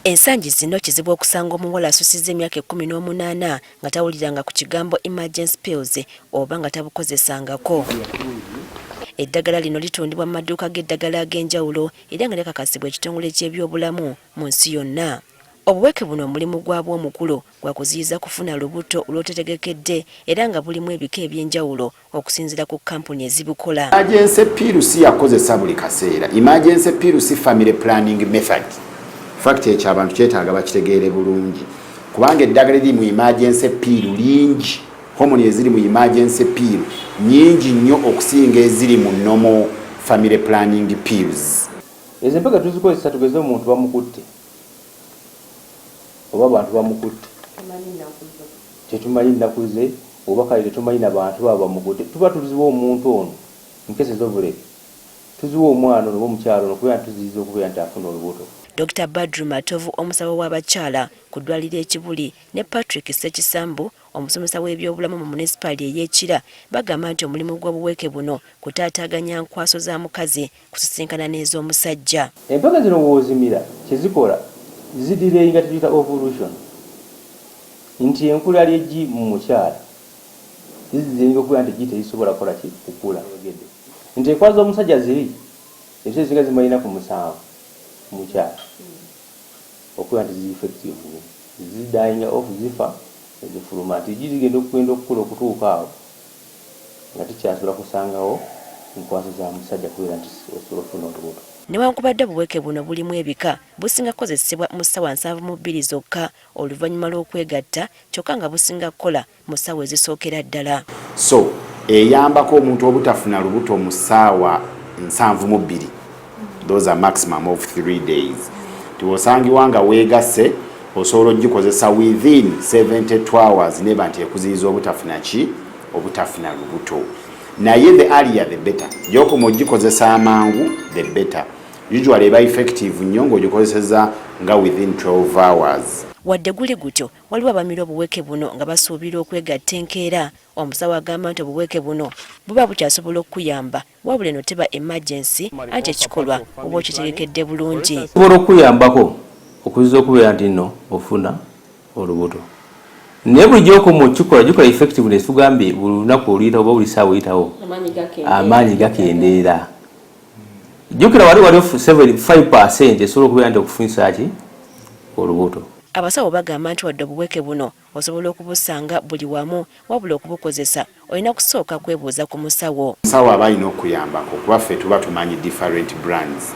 Ensangi zino kizibu okusanga omuwala asusiza emyaka 18 nga tawuliranga ku kigambo emergency pills oba nga tabukozesangako. Eddagala lino litundibwa mu maduuka g'eddagala ag'enjawulo era nga lyakakasibwa ekitongole ky'ebyobulamu mu nsi yonna. Obuweke buno omulimu gwabwo omukulu gwa kuziyiza kufuna lubuto olwotegekedde era nga bulimu ebika eby'enjawulo okusinziira ku kampuni ezibukola. Emergency pills yakozesa buli kaseera. Emergency pills family planning method. Fact ekyo abantu kyetaaga bakitegeere bulungi. Kubanga eddagala liri mu emergency pill lingi, homoni eziri mu emergency pill nyingi nnyo okusinga eziri mu normal family planning pills. Ezo mpaka tuzikozesa tugeze omuntu bamukutte. Oba abantu bamukutte. Tetumanyi nnakuze oba kale tetumanyi n'abantu baba bamukutte. Tuba tuziwa omuntu ono nkese z'obulebe. Tuziwa omwana ono omukyalo ono kubeera tuziyiza okubeera nti afuna olubuto. Dr. Badru Matovu omusawo w'abakyala ku ddwaliro ekibuli ne Patrick Sekisambu omusomesa w'ebyobulamu mu munisipaali ey'Ekira bagamba nti omulimu gw'obuweeke buno kutaataaganya nkwaso za mukazi kusisinkana n'ez'omusajja. Empaka zino w'ozimira kyezikola zidireyinga tuyita ovulation nti enkula ly'eggi mu mukyala ziziyinga okubeera nti eggi tezisobola kukola ki kukula. Nti enkwaso z'omusajja ziri ezo ezinga zimalina ku 7 mukyala okubeera nti zi-effective zidayinga off zifa ezifuluma nti eggi zigenda okugenda okukula okutuuka awo nga tikyasobola kusangawo enkwaso za musajja kubeera nti osobola okufuna olubuto. Newankubadde obuweeke buno bulimu ebika businga kukozesebwa mu ssaawa 72 zokka oluvannyuma lw'okwegatta kyokka nga businga kukola mu ssaawa ezisookera ddala. So eyambako omuntu obutafuna lubuto mu ssaawa 72. Those are maximum of 3 days. Tiwosangibwa nga weegasse osobola ogikozesa within 72 hours neba nti ekuziyiza obutafuna ki obutafuna lubuto. Naye the earlier the better. Gyokoma ogikozesa amangu the better. Usually eba effective nnyo ng'ogikozeseza nga within 12 hours. Wadde guli gutyo waliwo abamira obuweeke buno nga basuubira okwegatta enkeera. Omusawo agamba nti obuweeke buno buba bukyasobola okuyamba wabula eno teba emergency anti ekikolwa oba okitegekedde bulungi. Osobola okuyambako okuziza okubeera nti nno ofuna olubuto. Naye buli gy'okoma okikola gikola effectiveness tugambye buli lunaku oluyitawo oba buli ssaawa oyitawo amaanyi gakendeera. Jjukira waliwo 5% esobola okubeera nti okufunisa ki olubuto. Abasawo bagamba nti wadde obuweeke buno osobola okubusanga buli wamu wabula okubukozesa olina kusooka kwebuuza ku musawo. Musawo aba alina okuyambako kuba ffe tuba tumanyi different brands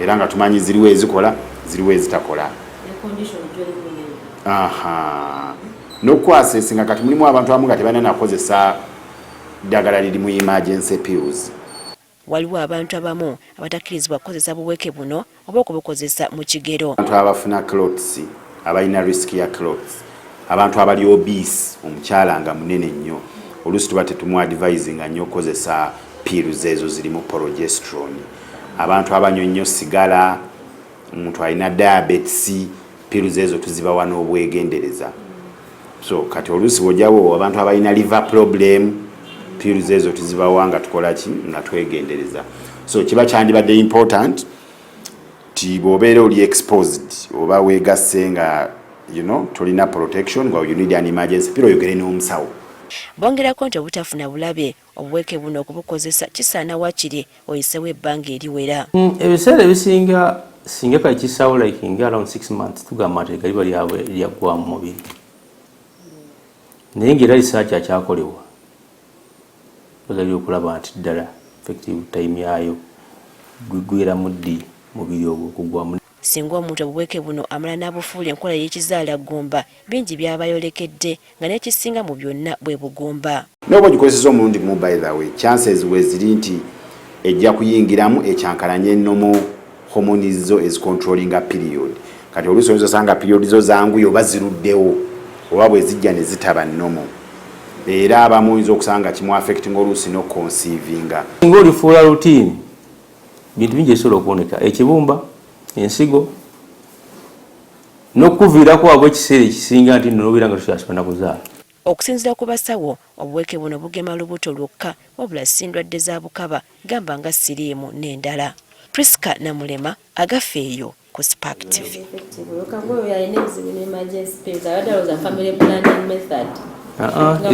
era nga tumanyi ziriwo ezikola ziriwo ezitakola. N'okwasesa kati mulimu abantu abamu nga tebalina nakozesa ddagala liri mu emergency pills. Waliwo abantu abamu abatakkirizibwa kukozesa buweeke buno oba okubukozesa mu kigero. Abantu abafuna clots abalina risk ya clots, abantu abali obese omukyala nga munene nnyo oluusi tuba tetumuadvisinga nnyo okukozesa pills ezo zirimu progesterone. Abantu abanywa nnyo sigala, omuntu alina diabetes, pills ezo tuzibawa n'obwegendereza. So kati oluusi bw'ojjawo abantu abalina liver problem, pills ezo tuzibawa nga tukola ki nga twegendereza. So kiba kyandibadde important ti bw'obeera oli exposed oba weegasse nga tolina protection nga you need an emergency pill oyogere n'omusawo. Bongerako nti obutafuna bulabe obuweeke buno okubukozesa kisaana wakiri oyisewo ebbanga eriwera. Ebiseera ebisinga singa kale kisaawo like nga around 6 months tugamba nti galiba lyaggwa mu mubiri. Naye ng'era research akyakolebwa bazali okulaba nti ddala effective time yayo gwera muddi mubiri ogwo okugwamu. Singa omuntu obuweeke buno amala n'abufuula enkola y'ekizaala ggumba bingi byabayolekedde nga n'ekisinga mu byonna bwe bugumba. N'oba ogikozesa omulundi gumu by the way chances we ziri nti ejja kuyingiramu ekyankalanye ennomo hormones zo ezicontrollinga period. Kati oluusi oyinza osanga period zo zanguye oba ziruddewo oba bwe zijja ne zitaba nnomo. Era abamu oyinza okusanga kimu affecting oluusi n'okuconceivinga. Singa olifuula routine bintu bingi ebisobola okuboneka ekibumba ensigo n'okuviirako wabwe ekiseera ekisinga nti nobeera nga tukyasobola kuzaala. Okusinziira ku basawo obuweeke buno bugema lubuto lwokka wabula si ndwadde za bukaba gamba nga siriimu n'endala. Priska Namulema, Agafeeyo, ku Spark TV. Effective. Look at where we are in emergency pills. I was a family planning method.